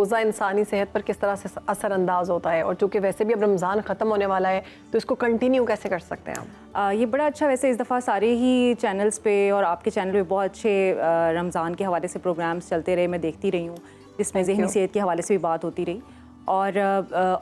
रोज़ा इंसानी सेहत पर किस तरह से असरअंदाज होता है, और चूँकि वैसे भी अब रमज़ान ख़त्म होने वाला है तो इसको कंटिन्यू कैसे कर सकते हैं आप? ये बड़ा अच्छा, वैसे इस दफ़ा सारे ही चैनल्स पे और आपके चैनल पे बहुत अच्छे रमज़ान के हवाले से प्रोग्राम्स चलते रहे, मैं देखती रही हूँ, जिसमें ज़हनी सेहत के हवाले से भी बात होती रही। और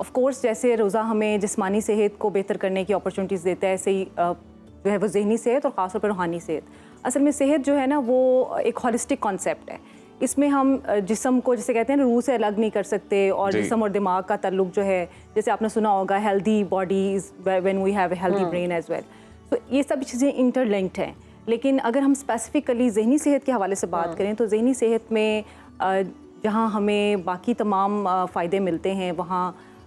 ऑफ़ कोर्स जैसे रोज़ा हमें जिस्मानी सेहत को बेहतर करने की अपॉर्चुनिटीज़ देता है, ऐसे ही जो है वो ज़हनी सेहत और ख़ास तौर पर रूहानी सेहत। असल में सेहत जो है ना वो एक होलिस्टिक कॉन्सेप्ट है। इसमें हम जिस्म को जैसे कहते हैं ना रूह से अलग नहीं कर सकते, और जिस्म और दिमाग का ताल्लुक जो है, जैसे आपने सुना होगा healthy body is when we have a healthy brain as well. तो ये सब चीज़ें इंटरलिंक्ड हैं। लेकिन अगर हम स्पेसिफिकली ज़हनी सेहत के हवाले से बात करें तो ज़हनी सेहत में जहाँ हमें बाकी तमाम फ़ायदे मिलते हैं, वहाँ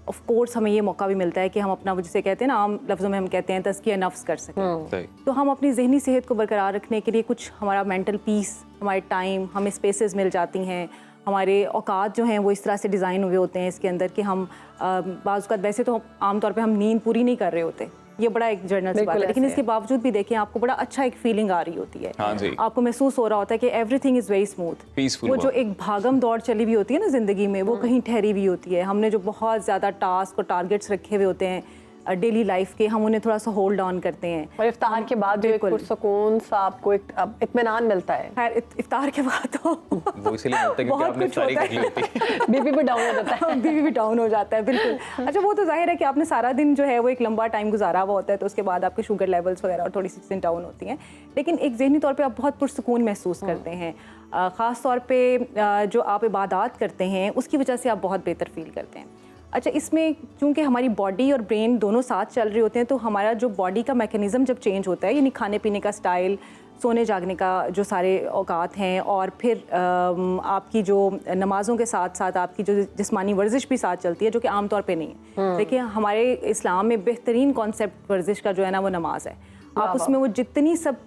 ऑफ कोर्स हमें ये मौका भी मिलता है कि हम अपना, जिसे कहते हैं ना आम लफ्ज़ों में हम कहते हैं तज़किया नफ्स कर सकें। तो हम अपनी ज़हनी सेहत को बरकरार रखने के लिए कुछ हमारा मेंटल पीस, हमारे टाइम, हमें स्पेसेस मिल जाती हैं, हमारे औकात जो हैं वो इस तरह से डिज़ाइन हुए होते हैं इसके अंदर कि हम बाज़ औक़ात वैसे तो आमतौर पर हम नींद पूरी नहीं कर रहे होते, ये बड़ा एक जर्नल से बात है, लेकिन इसके बावजूद भी देखें आपको बड़ा अच्छा एक फीलिंग आ रही होती है। हाँ जी। आपको महसूस हो रहा होता है कि everything is very smooth, peaceful. वो जो एक भागम दौड़ चली हुई होती है ना ज़िंदगी में, वो कहीं ठहरी हुई होती है। हमने जो बहुत ज़्यादा टास्क और टारगेट्स रखे हुए होते हैं डेली लाइफ के, हम उन्हें थोड़ा सा होल्ड ऑन करते हैं, और इफ्तार के बाद जो एक पुरसुकून सा आपको एक इत्मीनान मिलता है। खैर इफ्तार के बाद तो वो इसलिए मिलता है क्योंकि आपने इफ्तारी कर ली होती है। बीपी भी डाउन हो जाता है। बीपी भी डाउन हो जाता है, बिल्कुल। अच्छा, वो तो जाहिर है कि आपने सारा दिन जो है वो एक लंबा टाइम गुजारा हुआ होता है, तो उसके बाद आपके शुगर लेवल्स वगैरह और थोड़ी सी चीज़ें डाउन होती हैं, लेकिन एक ज़हनी तौर पे आप बहुत पुरसुकून महसूस करते हैं। ख़ास तौर पे जो आप इबादत करते हैं उसकी वजह से आप बहुत बेहतर फील करते हैं। अच्छा, इसमें चूँकि हमारी बॉडी और ब्रेन दोनों साथ चल रहे होते हैं, तो हमारा जो बॉडी का मैकेनिज़्म जब चेंज होता है, यानी खाने पीने का स्टाइल, सोने जागने का जो सारे औकात हैं, और फिर आपकी जो नमाज़ों के साथ साथ आपकी जो जिस्मानी वर्जिश भी साथ चलती है, जो कि आम तौर पे नहीं है। देखिए, हमारे इस्लाम में बेहतरीन कॉन्सेप्ट वर्जिश का जो है ना वो नमाज है। आप उसमें वो जितनी सब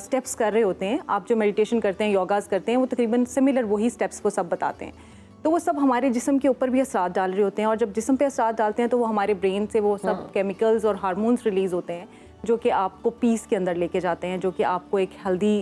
स्टेप्स कर रहे होते हैं, आप जो मेडिटेशन करते हैं, योगाज़ करते हैं, वो तकरीबन सिमिलर वही स्टेप्स वो सब बताते हैं। तो वो सब हमारे जिस्म के ऊपर भी असरात डाल रहे होते हैं, और जब जिस्म पे असरात डालते हैं तो वो हमारे ब्रेन से वो सब केमिकल्स और हार्मोन्स रिलीज़ होते हैं, जो कि आपको पीस के अंदर लेके जाते हैं, जो कि आपको एक हेल्दी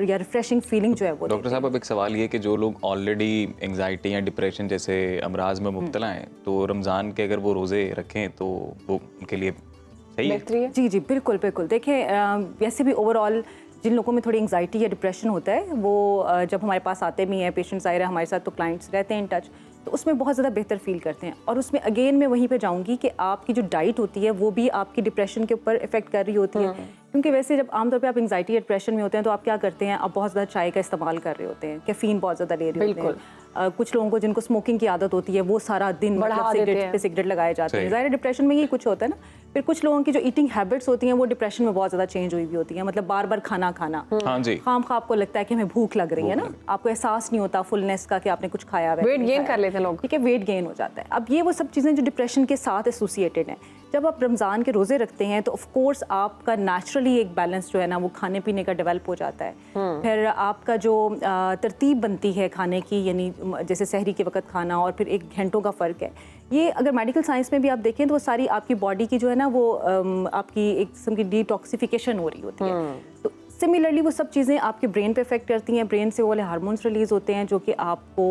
या रिफ्रेशिंग फीलिंग जो है वो। डॉक्टर साहब, अब एक सवाल ये कि जो लोग ऑलरेडी एंग्जाइटी या डिप्रेशन जैसे अमराज में मुब्तला हैं, तो रमज़ान के अगर वो रोज़े रखें तो वो उनके लिए सही है? जी जी, बिल्कुल बिल्कुल। देखें, वैसे भी ओवरऑल जिन लोगों में थोड़ी एंग्जाइटी या डिप्रेशन होता है, वो जब हमारे पास आते भी हैं पेशेंट्स आए रहे हमारे साथ, तो क्लाइंट्स रहते हैं इन टच, तो उसमें बहुत ज़्यादा बेहतर फील करते हैं। और उसमें अगेन मैं वहीं पे जाऊंगी कि आपकी जो डाइट होती है वो भी आपकी डिप्रेशन के ऊपर इफेक्ट कर रही होती है, क्योंकि वैसे जब आमतौर पे आप एंग्जाइटी या डिप्रेशन में होते हैं तो आप क्या करते हैं, आप बहुत ज़्यादा चाय का इस्तेमाल कर रहे होते हैं, कैफीन बहुत ज़्यादा ले रहे होते हैं। कुछ लोगों को जिनको स्मोकिंग की आदत होती है वो सारा दिन मतलब सिगरेट पे सिगरेट लगाए जाते हैं। ज़ाहिर डिप्रेशन में यही कुछ होता है ना। फिर कुछ लोगों की जो ईटिंग हैबिट्स होती हैं वो डिप्रेशन में बहुत ज़्यादा चेंज हुई हुई होती हैं, मतलब बार बार खाना खाना, खाम खा आपको लगता है कि हमें भूख लग रही है ना, आपको एहसास नहीं होता फुलनेस का कि आपने कुछ खाया है, वेट गेन कर लेते हैं लोग, ठीक है, वेट गेन हो जाता है। अब ये वो सब चीज़ें जो डिप्रेशन के साथ एसोसिएटेड हैं, जब आप रमज़ान के रोज़े रखते हैं तो ऑफ कोर्स आपका नेचुरली एक बैलेंस जो है ना वो खाने पीने का डेवलप हो जाता है। फिर आपका जो तरतीब बनती है खाने की, यानी जैसे सहरी के वक्त खाना और फिर 1 घंटों का फ़र्क है, ये अगर मेडिकल साइंस में भी आप देखें तो वो सारी आपकी बॉडी की जो है ना वो आपकी एक किस्म की डिटॉक्सिफिकेशन हो रही होती है। तो सिमिलरली वो सब चीज़ें आपके ब्रेन पे इफेक्ट करती हैं, ब्रेन से वो वाले हार्मोन्स रिलीज़ होते हैं जो कि आपको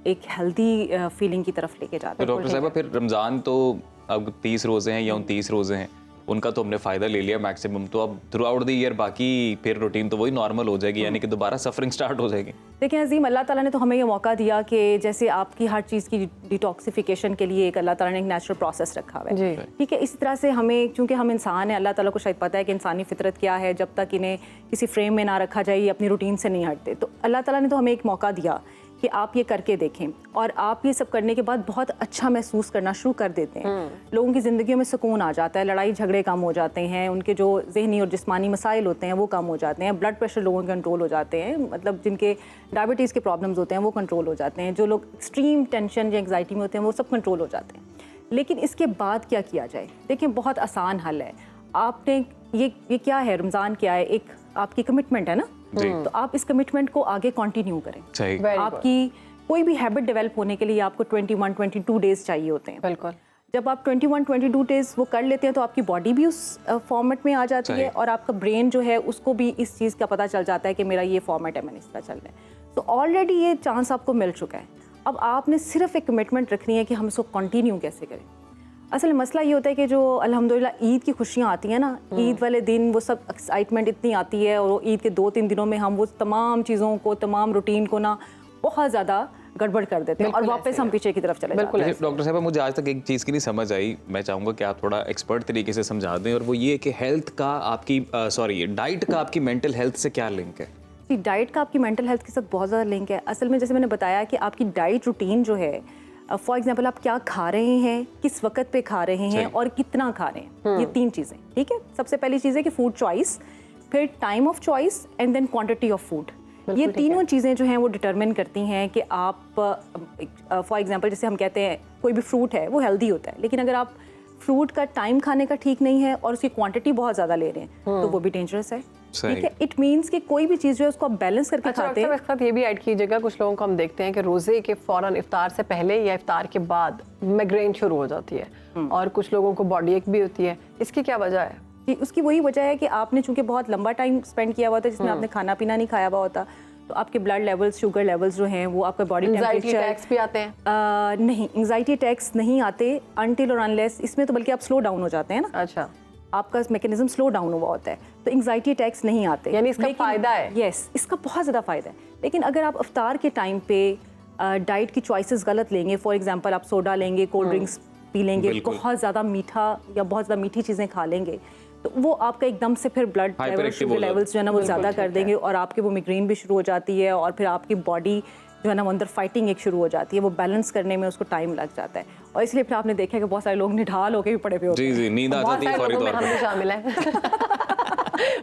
एक हेल्दी फीलिंग की तरफ लेके जाते हैं। तो डॉक्टर साहब, फिर रमज़ान तो अब 30 रोज़े हैं या 29 रोज़े हैं, उनका तो हमने फ़ायदा ले लिया मैक्सिमम, तो अब थ्रू आउट द ईयर बाकी फिर रूटीन तो वही नॉर्मल हो जाएगी, यानी कि दोबारा सफरिंग स्टार्ट हो जाएगी। देखिए अज़ीम, अल्लाह ताला ने तो हमें ये मौका दिया कि जैसे आपकी हर चीज़ की डिटॉक्सिफिकेशन के लिए एक अल्लाह ताला ने एक नेचुरल प्रोसेस रखा हुआ है, ठीक है। इसी तरह से हमें, क्योंकि हम इंसान हैं, अल्लाह ताला को शायद पता है कि इंसानी फितरत क्या है, जब तक इन्हें किसी फ्रेम में ना रखा जाए ये अपनी रूटीन से नहीं हटते। तो अल्लाह ताला ने तो हमें एक मौका दिया कि आप ये करके देखें, और आप ये सब करने के बाद बहुत अच्छा महसूस करना शुरू कर देते हैं। लोगों की ज़िंदगियों में सुकून आ जाता है, लड़ाई झगड़े कम हो जाते हैं, उनके जो ज़हनी और जिस्मानी मसाइल होते हैं वो कम हो जाते हैं, ब्लड प्रेशर लोगों के कंट्रोल हो जाते हैं, मतलब जिनके डायबिटीज़ के प्रॉब्लम्स होते हैं वो कंट्रोल हो जाते हैं, जो लोग एक्सट्रीम टेंशन या एंग्जाइटी में होते हैं वो सब कंट्रोल हो जाते हैं। लेकिन इसके बाद क्या किया जाए? देखिए, बहुत आसान हल है। आपने ये क्या है, रमज़ान क्या है, एक आपकी कमिटमेंट है ना, तो आप इस कमिटमेंट को आगे कंटिन्यू करें। आपकी कोई भी हैबिट डेवलप होने के लिए आपको 21-22 डेज चाहिए होते हैं। बिल्कुल। जब आप 21-22 डेज वो कर लेते हैं तो आपकी बॉडी भी उस फॉर्मेट में आ जाती है, और आपका ब्रेन जो है उसको भी इस चीज़ का पता चल जाता है कि मेरा ये फॉर्मेट है, मैंने इस तरह चलना है। तो ऑलरेडी ये चांस आपको मिल चुका है। अब आपने सिर्फ एक कमिटमेंट रखनी है कि हम इसको कंटिन्यू कैसे करें। असल मसला ये होता है कि जो अल्हम्दुलिल्लाह ईद की खुशियाँ आती हैं ना, ईद वाले दिन वो सब एक्साइटमेंट इतनी आती है, और वो ईद के 2-3 दिनों में हम वो तमाम चीज़ों को, तमाम रूटीन को ना बहुत ज़्यादा गड़बड़ कर देते हैं और वापस हम पीछे की तरफ चले जाते हैं। डॉक्टर साहब मुझे आज तक एक चीज़ की नहीं समझ आई, मैं चाहूँगा कि आप थोड़ा एक्सपर्ट तरीके से समझा दें, और वो ये कि हेल्थ का आपकी डाइट का आपकी मेंटल हेल्थ से क्या लिंक है? जी, डाइट का आपकी मेंटल हेल्थ के साथ बहुत ज़्यादा लिंक है। असल में जैसे मैंने बताया कि आपकी डाइट रूटीन जो है, फॉर एग्जांपल आप क्या खा रहे हैं, किस वक्त पे खा रहे हैं और कितना खा रहे हैं, ये 3 चीज़ें, ठीक है। सबसे पहली चीज़ है कि फूड चॉइस, फिर time of choice and then quantity of food. ये तीनों चीज़ें जो हैं वो डिटरमिन करती हैं कि आप फॉर एग्जांपल जैसे हम कहते हैं कोई भी फ्रूट है वो हेल्दी होता है, लेकिन अगर आप फ्रूट का टाइम खाने का ठीक नहीं है और उसकी क्वांटिटी बहुत ज़्यादा ले रहे हैं तो वो भी डेंजरस है, ठीक है। इट मीन्स कि कोई भी चीज़ जो है उसको आप बैलेंस करके खाते हैं। इसके साथ ये भी ऐड कीजिएगा, कुछ लोगों को हम देखते हैं कि रोज़े के फ़ौरन इफ्तार से पहले या इफ्तार के बाद माइग्रेन शुरू हो जाती है, और कुछ लोगों को बॉडी एक भी होती है। इसकी क्या वजह है? जी, उसकी वही वजह है कि आपने चूंकि बहुत लंबा टाइम स्पेंड किया हुआ था जिसमें आपने खाना पीना नहीं खाया हुआ होता, तो आपके ब्लड लेवल्स, शुगर लेवल्स जो हैं वो आपका बॉडी एंजाइटी अटैक्स भी आते हैं? नहीं, एंजाइटी अटैक्स नहीं आते अनटिल और अनलेस, इसमें तो बल्कि आप स्लो डाउन हो जाते हैं ना। अच्छा, आपका मैकेनिज्म स्लो डाउन हुआ होता है, तो एंजाइटी अटैक्स नहीं आते। यानी इसका फ़ायदा है? यस, इसका बहुत ज़्यादा फ़ायदा है। लेकिन अगर आप इफ्तार के टाइम पे डाइट की चॉइसेस गलत लेंगे, फॉर एग्जांपल आप सोडा लेंगे, कोल्ड ड्रिंक्स पी लेंगे, बहुत ज़्यादा मीठा या बहुत ज़्यादा मीठी चीज़ें खा लेंगे, तो वो आपका एकदम से फिर ब्लड लेवल्स जो है ना वो ज़्यादा कर देंगे, और आपके वो मिग्रेन भी शुरू हो जाती है, और फिर आपकी बॉडी जो है ना वो अंदर फाइटिंग एक शुरू हो जाती है, वो बैलेंस करने में उसको टाइम लग जाता है। और इसलिए फिर आपने देखा कि बहुत सारे लोग निढाल होकर भी पड़े हुए होते हैं। जी, नींद आ जाती है फौरी तौर पे। हम भी शामिल हैं।